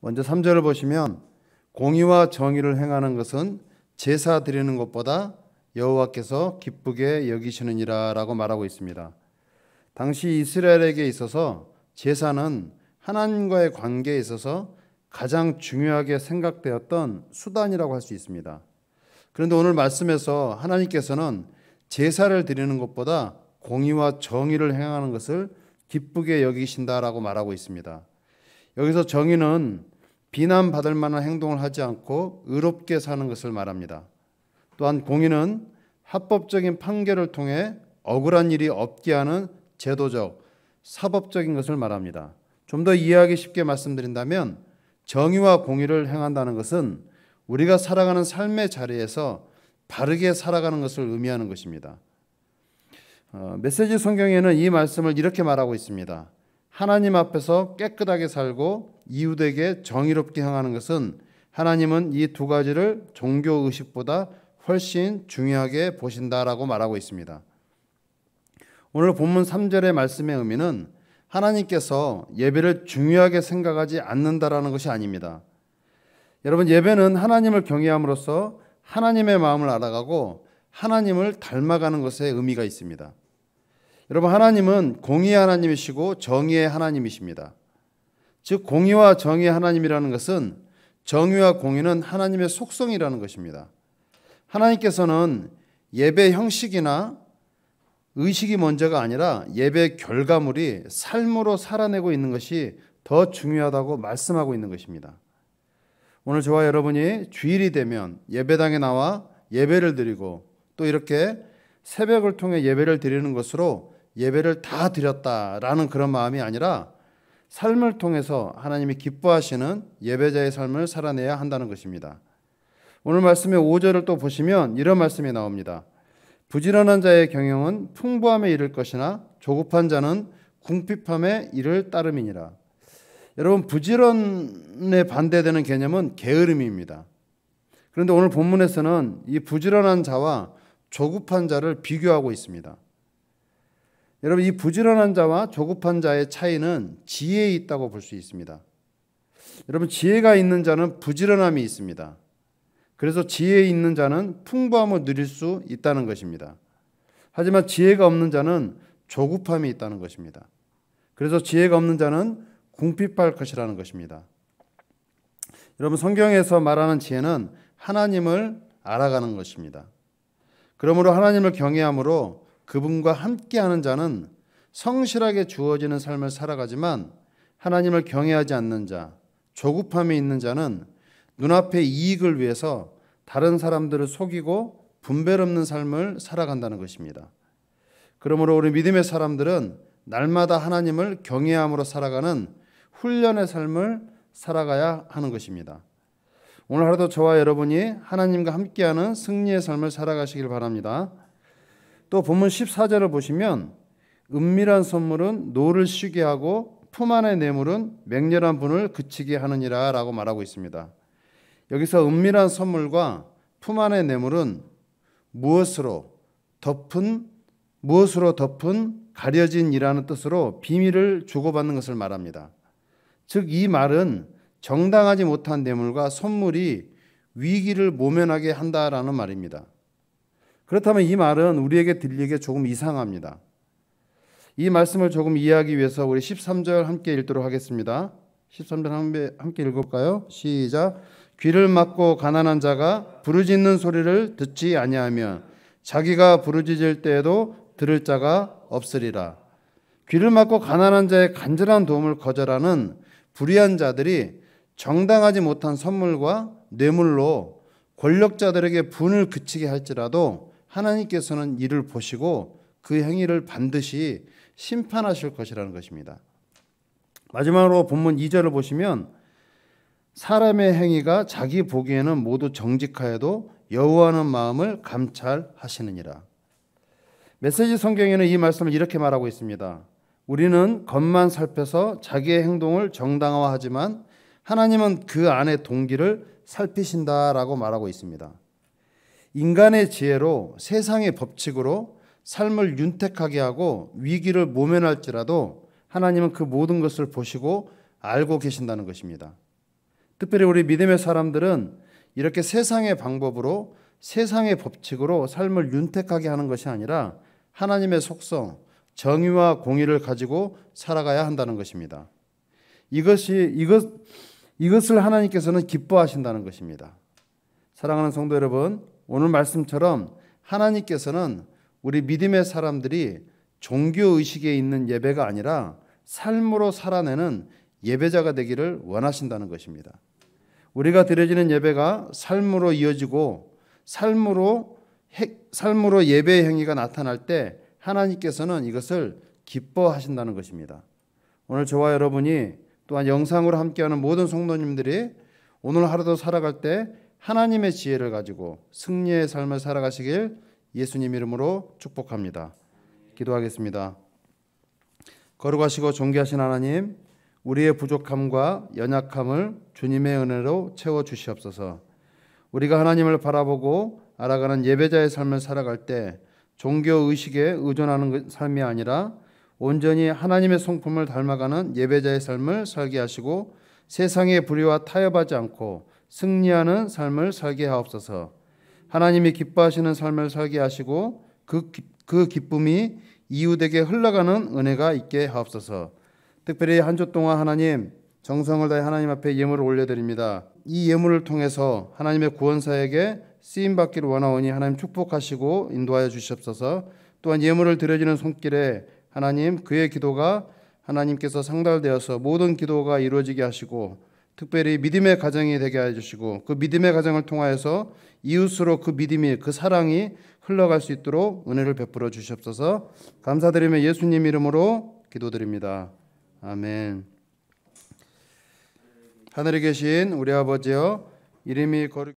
먼저 3절을 보시면 공의와 정의를 행하는 것은 제사 드리는 것보다 여호와께서 기쁘게 여기시느니라 라고 말하고 있습니다. 당시 이스라엘에게 있어서 제사는 하나님과의 관계에 있어서 가장 중요하게 생각되었던 수단이라고 할 수 있습니다. 그런데 오늘 말씀에서 하나님께서는 제사를 드리는 것보다 공의와 정의를 행하는 것을 기쁘게 여기신다라고 말하고 있습니다. 여기서 정의는 비난받을 만한 행동을 하지 않고 의롭게 사는 것을 말합니다. 또한 공의는 합법적인 판결을 통해 억울한 일이 없게 하는 제도적, 사법적인 것을 말합니다. 좀 더 이해하기 쉽게 말씀드린다면 정의와 공의를 행한다는 것은 우리가 살아가는 삶의 자리에서 바르게 살아가는 것을 의미하는 것입니다. 메시지 성경에는 이 말씀을 이렇게 말하고 있습니다. 하나님 앞에서 깨끗하게 살고 이웃에게 정의롭게 행하는 것은 하나님은 이 두 가지를 종교의식보다 훨씬 중요하게 보신다라고 말하고 있습니다. 오늘 본문 3절의 말씀의 의미는 하나님께서 예배를 중요하게 생각하지 않는다라는 것이 아닙니다. 여러분, 예배는 하나님을 경외함으로써 하나님의 마음을 알아가고 하나님을 닮아가는 것에 의미가 있습니다. 여러분, 하나님은 공의의 하나님이시고 정의의 하나님이십니다. 즉 공의와 정의의 하나님이라는 것은 정의와 공의는 하나님의 속성이라는 것입니다. 하나님께서는 예배 형식이나 의식이 먼저가 아니라 예배 결과물이 삶으로 살아내고 있는 것이 더 중요하다고 말씀하고 있는 것입니다. 오늘 저와 여러분이 주일이 되면 예배당에 나와 예배를 드리고 또 이렇게 새벽을 통해 예배를 드리는 것으로 예배를 다 드렸다라는 그런 마음이 아니라 삶을 통해서 하나님이 기뻐하시는 예배자의 삶을 살아내야 한다는 것입니다. 오늘 말씀의 5절을 또 보시면 이런 말씀이 나옵니다. 부지런한 자의 경영은 풍부함에 이를 것이나 조급한 자는 궁핍함에 이를 따름이니라. 여러분, 부지런에 반대되는 개념은 게으름입니다. 그런데 오늘 본문에서는 이 부지런한 자와 조급한 자를 비교하고 있습니다. 여러분, 이 부지런한 자와 조급한 자의 차이는 지혜에 있다고 볼 수 있습니다. 여러분, 지혜가 있는 자는 부지런함이 있습니다. 그래서 지혜 있는 자는 풍부함을 누릴 수 있다는 것입니다. 하지만 지혜가 없는 자는 조급함이 있다는 것입니다. 그래서 지혜가 없는 자는 궁핍할 것이라는 것입니다. 여러분, 성경에서 말하는 지혜는 하나님을 알아가는 것입니다. 그러므로 하나님을 경외함으로 그분과 함께하는 자는 성실하게 주어지는 삶을 살아가지만 하나님을 경외하지 않는 자, 조급함이 있는 자는 눈앞의 이익을 위해서 다른 사람들을 속이고 분별 없는 삶을 살아간다는 것입니다. 그러므로 우리 믿음의 사람들은 날마다 하나님을 경외함으로 살아가는 훈련의 삶을 살아가야 하는 것입니다. 오늘 하루도 저와 여러분이 하나님과 함께하는 승리의 삶을 살아가시길 바랍니다. 또 본문 14절을 보시면 은밀한 선물은 노를 쉬게 하고 품 안의 뇌물은 맹렬한 분을 그치게 하느니라 라고 말하고 있습니다. 여기서 은밀한 선물과 품 안의 뇌물은 무엇으로 덮은 가려진 이라는 뜻으로 비밀을 주고받는 것을 말합니다. 즉 이 말은 정당하지 못한 뇌물과 선물이 위기를 모면하게 한다라는 말입니다. 그렇다면 이 말은 우리에게 들리기에 조금 이상합니다. 이 말씀을 조금 이해하기 위해서 우리 13절 함께 읽도록 하겠습니다. 13절 함께 읽을까요? 시작. 귀를 막고 가난한 자가 부르짖는 소리를 듣지 아니하면 자기가 부르짖을 때에도 들을 자가 없으리라. 귀를 막고 가난한 자의 간절한 도움을 거절하는 불의한 자들이 정당하지 못한 선물과 뇌물로 권력자들에게 분을 그치게 할지라도 하나님께서는 이를 보시고 그 행위를 반드시 심판하실 것이라는 것입니다. 마지막으로 본문 2절을 보시면 사람의 행위가 자기 보기에는 모두 정직하여도 여호와는 마음을 감찰하시느니라. 메시지 성경에는 이 말씀을 이렇게 말하고 있습니다. 우리는 겉만 살펴서 자기의 행동을 정당화하지만 하나님은 그 안의 동기를 살피신다라고 말하고 있습니다. 인간의 지혜로 세상의 법칙으로 삶을 윤택하게 하고 위기를 모면할지라도 하나님은 그 모든 것을 보시고 알고 계신다는 것입니다. 특별히 우리 믿음의 사람들은 이렇게 세상의 방법으로 세상의 법칙으로 삶을 윤택하게 하는 것이 아니라 하나님의 속성, 정의와 공의를 가지고 살아가야 한다는 것입니다. 이것을 하나님께서는 기뻐하신다는 것입니다. 사랑하는 성도 여러분, 오늘 말씀처럼 하나님께서는 우리 믿음의 사람들이 종교의식에 있는 예배가 아니라 삶으로 살아내는 예배자가 되기를 원하신다는 것입니다. 우리가 드려지는 예배가 삶으로 이어지고 삶으로 예배의 행위가 나타날 때 하나님께서는 이것을 기뻐하신다는 것입니다. 오늘 저와 여러분이 또한 영상으로 함께하는 모든 성도님들이 오늘 하루도 살아갈 때 하나님의 지혜를 가지고 승리의 삶을 살아가시길 예수님 이름으로 축복합니다. 기도하겠습니다. 거룩하시고 존귀하신 하나님, 우리의 부족함과 연약함을 주님의 은혜로 채워주시옵소서. 우리가 하나님을 바라보고 알아가는 예배자의 삶을 살아갈 때 종교의식에 의존하는 삶이 아니라 온전히 하나님의 성품을 닮아가는 예배자의 삶을 살게 하시고 세상의 불의와 타협하지 않고 승리하는 삶을 살게 하옵소서. 하나님이 기뻐하시는 삶을 살게 하시고 그 기쁨이 이웃에게 흘러가는 은혜가 있게 하옵소서. 특별히 한 주 동안 하나님 정성을 다해 하나님 앞에 예물을 올려드립니다. 이 예물을 통해서 하나님의 구원사에게 쓰임받기를 원하오니 하나님 축복하시고 인도하여 주시옵소서. 또한 예물을 드려지는 손길에 하나님 그의 기도가 하나님께서 상달되어서 모든 기도가 이루어지게 하시고 특별히 믿음의 가정이 되게 해주시고 그 믿음의 가정을 통하여서 이웃으로 그 믿음이 그 사랑이 흘러갈 수 있도록 은혜를 베풀어 주시옵소서. 감사드리며 예수님 이름으로 기도드립니다. 아멘. 하늘에 계신 우리 아버지여, 이름이 거룩